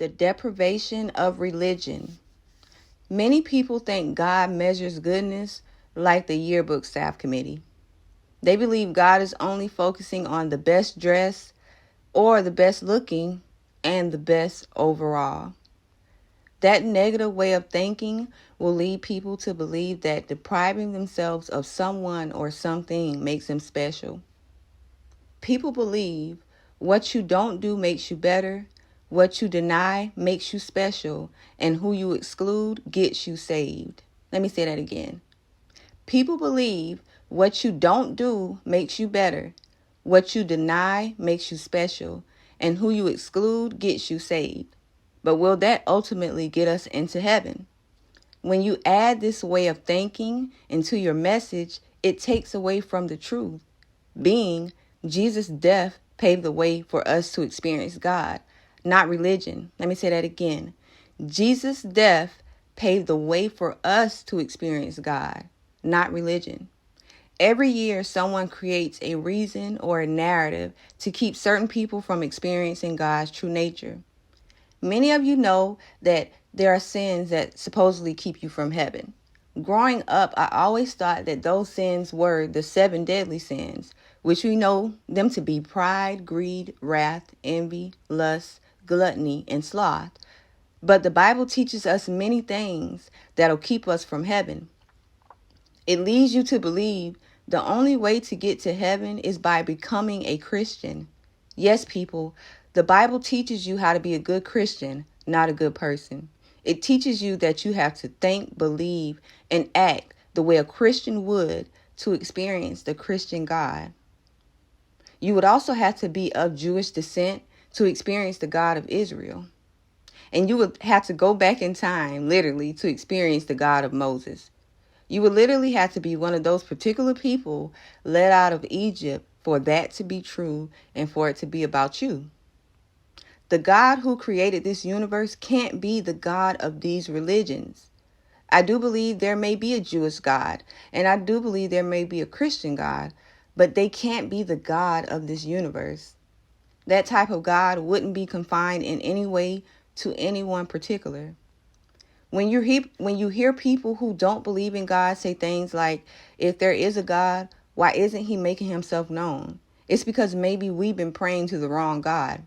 The deprivation of religion. Many people think God measures goodness like the yearbook staff committee. They believe God is only focusing on the best dressed or the best looking and the best overall. That negative way of thinking will lead people to believe that depriving themselves of someone or something makes them special. People believe what you don't do makes you better, what you deny makes you special, and who you exclude gets you saved. Let me say that again. People believe what you don't do makes you better, what you deny makes you special, and who you exclude gets you saved. But will that ultimately get us into heaven? When you add this way of thinking into your message, it takes away from the truth, being Jesus' death paved the way for us to experience God, not religion. Let me say that again. Jesus' death paved the way for us to experience God, not religion. Every year, someone creates a reason or a narrative to keep certain people from experiencing God's true nature. Many of you know that there are sins that supposedly keep you from heaven. Growing up, I always thought that those sins were the 7 deadly sins, which we know them to be pride, greed, wrath, envy, lust, gluttony, and sloth. But the Bible teaches us many things that'll keep us from heaven. It leads you to believe the only way to get to heaven is by becoming a Christian. Yes, people, the Bible teaches you how to be a good Christian, not a good person. It teaches you that you have to think, believe, and act the way a Christian would to experience the Christian God. You would also have to be of Jewish descent to experience the God of Israel. And you would have to go back in time, literally, to experience the God of Moses. You would literally have to be one of those particular people led out of Egypt for that to be true and for it to be about you. The God who created this universe can't be the God of these religions. I do believe there may be a Jewish God, and I do believe there may be a Christian God, but they can't be the God of this universe. That type of God wouldn't be confined in any way to anyone particular. When you hear people who don't believe in God say things like, if there is a God, why isn't he making himself known? It's because maybe we've been praying to the wrong God.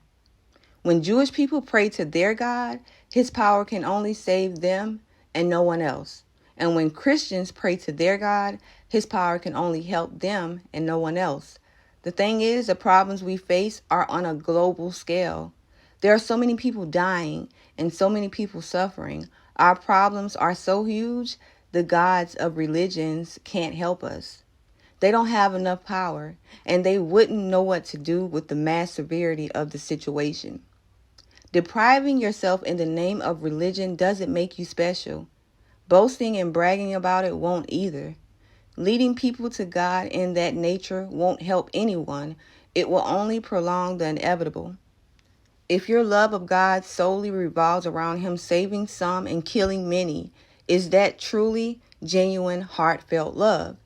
When Jewish people pray to their God, his power can only save them and no one else. And when Christians pray to their God, his power can only help them and no one else. The thing is, the problems we face are on a global scale. There are so many people dying and so many people suffering. Our problems are so huge, the gods of religions can't help us. They don't have enough power, and they wouldn't know what to do with the mass severity of the situation. Depriving yourself in the name of religion doesn't make you special. Boasting and bragging about it won't either. Leading people to God in that nature won't help anyone. It will only prolong the inevitable. If your love of God solely revolves around him saving some and killing many, is that truly genuine, heartfelt love?